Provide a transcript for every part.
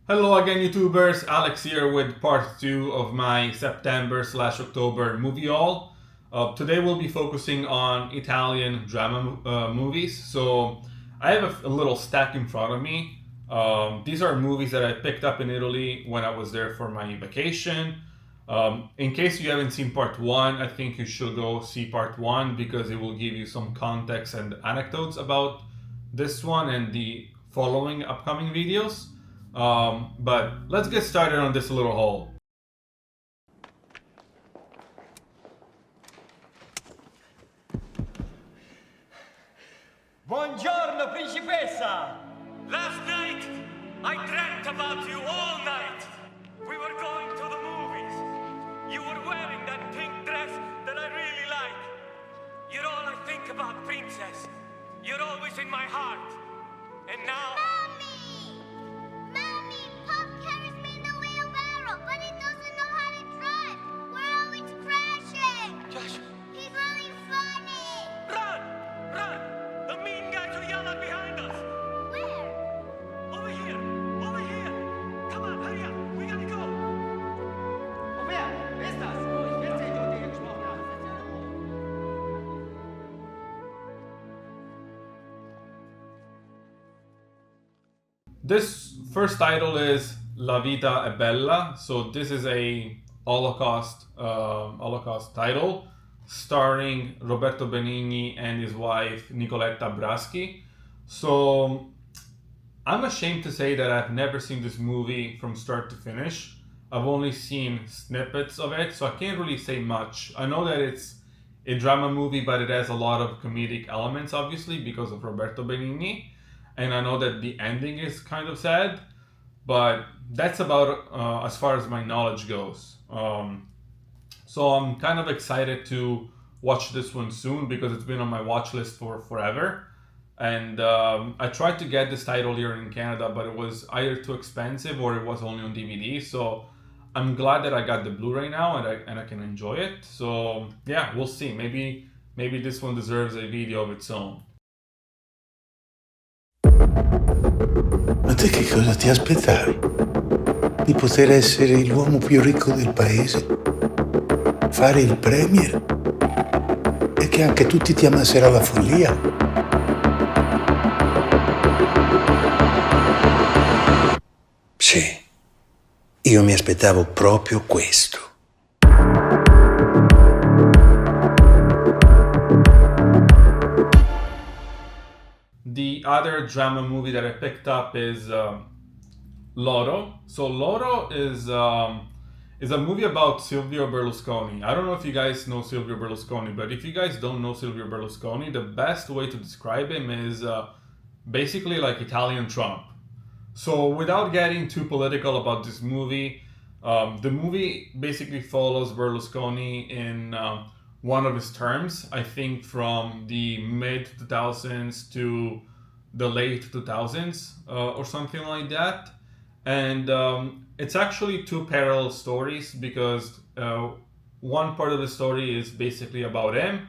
Hello again, YouTubers. Alex here with part 2 of my September/October movie haul. Today we'll be focusing on Italian drama movies. So I have a little stack in front of me. These are movies that I picked up in Italy when I was there for my vacation. In case you haven't seen part 1, I think you should go see part 1 because it will give you some context and anecdotes about this one and the following upcoming videos. But let's get started on this little haul. Buongiorno, principessa! Last night, I dreamt about you all night. We were going to the movies. You were wearing that pink dress that I really like. You're all I think about, princess. You're always in my heart. And now... Mommy, Pop carries me in the wheelbarrow, but he doesn't know how to drive. We're always crashing. Josh, He's really funny. run! Run! The mean guys are yelling behind us. Where? Over here! Over here! Come on, hurry up! We gotta go! Und wer? Wer ist das? Ich erzähl dir, der hier gesprochen hat. This first title is La Vita è Bella. So this is a Holocaust title starring Roberto Benigni and his wife Nicoletta Braschi. So I'm ashamed to say that I've never seen this movie from start to finish. I've only seen snippets of it, so I can't really say much. I know that it's a drama movie, but it has a lot of comedic elements, obviously, because of Roberto Benigni. And I know that the ending is kind of sad, but that's about as far as my knowledge goes. So I'm kind of excited to watch this one soon because it's been on my watch list for forever. And I tried to get this title here in Canada, but it was either too expensive or it was only on DVD. So I'm glad that I got the Blu-ray now and I can enjoy it. So yeah, we'll see. Maybe this one deserves a video of its own. Ma te che cosa ti aspettavi? Di poter essere l'uomo più ricco del paese? Fare il premier? E che anche tutti ti amassero alla follia? Sì, io mi aspettavo proprio questo. The other drama movie that I picked up is Loro. So Loro is a movie about Silvio Berlusconi. I don't know if you guys know Silvio Berlusconi, but if you guys don't know Silvio Berlusconi, the best way to describe him is basically like Italian Trump. So without getting too political about this movie, the movie basically follows Berlusconi in one of his terms, I think from the mid 2000s to the late 2000s or something like that. And it's actually two parallel stories because one part of the story is basically about him,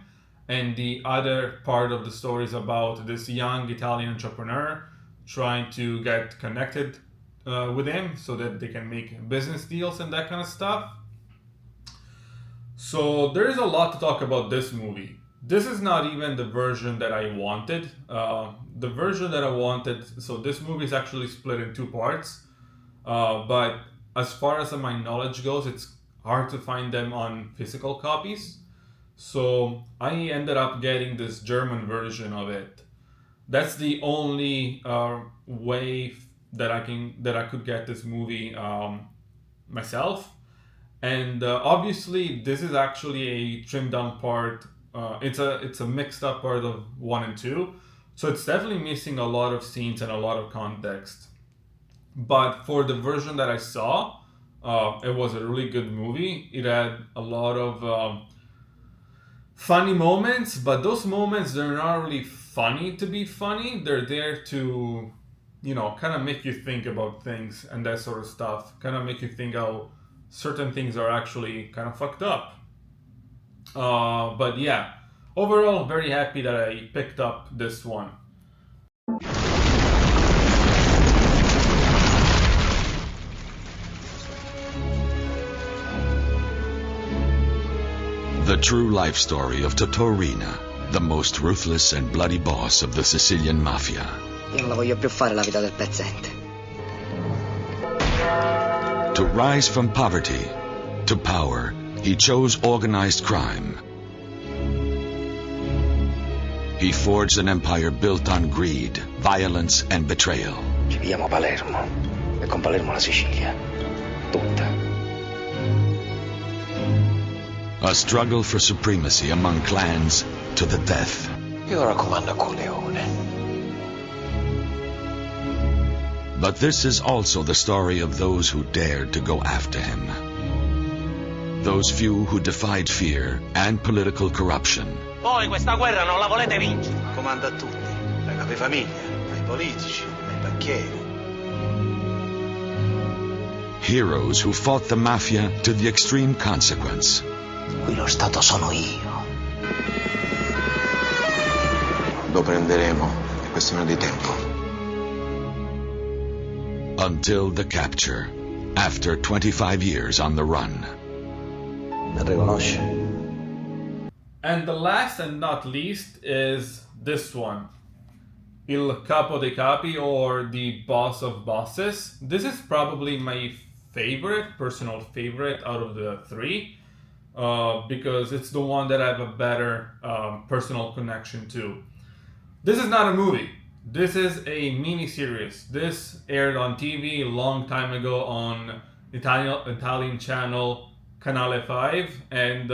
and the other part of the story is about this young Italian entrepreneur trying to get connected with him so that they can make business deals and that kind of stuff. So there is a lot to talk about this movie. This is not even the version that I wanted. The version that I wanted, so this movie is actually split in two parts. But as far as my knowledge goes, it's hard to find them on physical copies. So I ended up getting this German version of it. That's the only way that I could get this movie myself. And obviously, this is actually a trimmed down part. It's a mixed up part of 1 and 2, so it's definitely missing a lot of scenes and a lot of context. But for the version that I saw, it was a really good movie. It had a lot of funny moments, but those moments, they're not really funny to be funny. They're there to, kind of make you think about things and that sort of stuff. Kind of make you think how certain things are actually kind of fucked up. But yeah, overall, very happy that I picked up this one. true life story of Totorina, the most ruthless and bloody boss of the Sicilian mafia. Io non la voglio più fare la vita del pezzente. To rise from poverty to power, he chose organized crime. He forged an empire built on greed, violence, and betrayal. Ci pigliamo Palermo e con Palermo la Sicilia. Tutta. A struggle for supremacy among clans to the death. Io ora comando Corleone. But this is also the story of those who dared to go after him. Those few who defied fear and political corruption. Voi questa guerra non la volete vincere. Comanda a tutti, dai capifamiglia, ai politici, ai banchieri. Heroes who fought the mafia to the extreme consequence. Qui lo Stato sono io. Lo prenderemo, è questione di tempo. Until the capture, after 25 years on the run. Mi riconosce? And the last and not least is this one. Il Capo dei Capi, or the Boss of Bosses. This is probably my favorite, personal favorite out of the three, because it's the one that I have a better personal connection to. This is not a movie. This is a mini-series. This aired on TV a long time ago on Italian channel Canale 5, and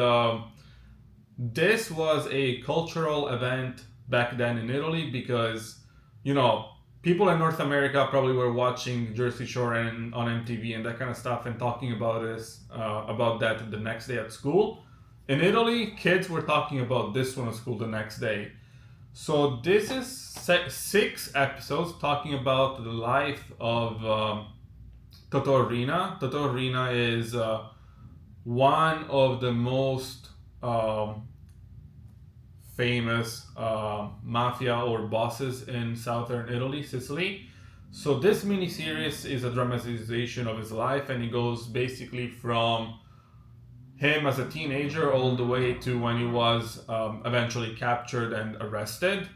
this was a cultural event back then in Italy because, you know, people in North America probably were watching Jersey Shore and on MTV and that kind of stuff and talking about that the next day at school. In Italy, kids were talking about this one at school the next day. So this is 6 episodes talking about the life of Totorina. Totorina is one of the most famous mafia or bosses in southern Italy, Sicily. So this miniseries is a dramatization of his life, and it goes basically from him as a teenager all the way to when he was eventually captured and arrested.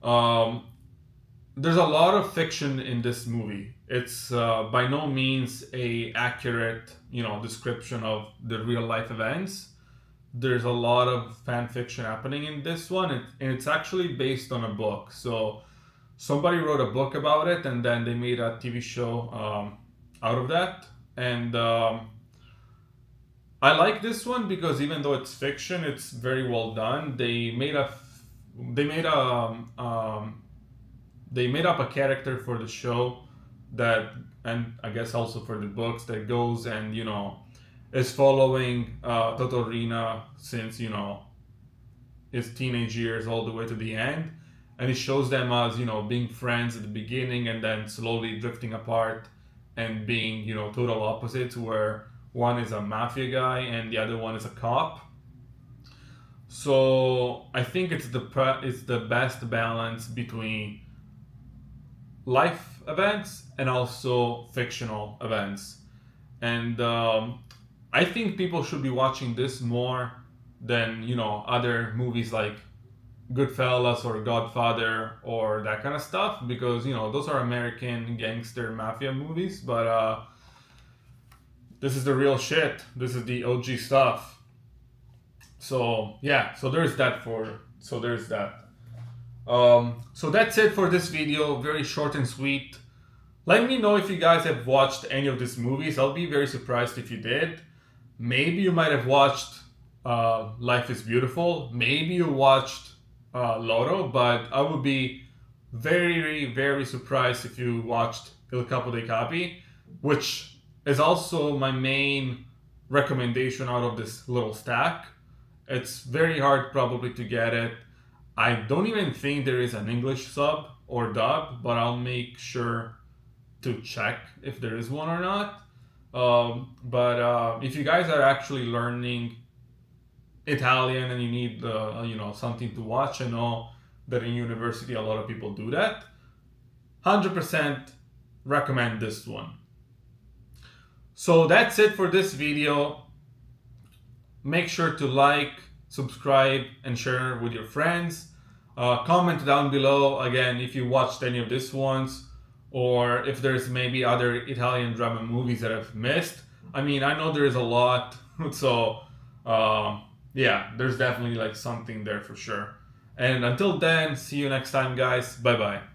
There's a lot of fiction in this movie. It's by no means a accurate, description of the real life events. There's a lot of fan fiction happening in this one, and it's actually based on a book. So somebody wrote a book about it, and then they made a TV show out of that. And I like this one because even though it's fiction, it's very well done. They made up a character for the show that, and I guess also for the books, that goes and is following Totorina since his teenage years all the way to the end, and it shows them as being friends at the beginning and then slowly drifting apart and being total opposites, where one is a mafia guy and the other one is a cop. So I think it's the best balance between life events and also fictional events. And I think people should be watching this more than other movies like Goodfellas or Godfather or that kind of stuff, because those are American gangster mafia movies, but this is the real shit. This is the OG stuff. So yeah, so there's that. So that's it for this video. Very short and sweet. Let me know if you guys have watched any of these movies. I'll be very surprised if you did. Maybe you might have watched Life is Beautiful. Maybe you watched Loro, but I would be very, very surprised if you watched Il Capo dei Capi, which is also my main recommendation out of this little stack. It's very hard probably to get it. I don't even think there is an English sub or dub, but I'll make sure to check if there is one or not. But if you guys are actually learning Italian and you need something to watch, I know that in university a lot of people do that. 100% recommend this one. So that's it for this video. Make sure to like, subscribe, and share with your friends. Comment down below, again, if you watched any of these ones, or if there's maybe other Italian drama movies that I've missed. I mean, I know there's a lot, so yeah, there's definitely like something there for sure. And until then, see you next time, guys. Bye bye.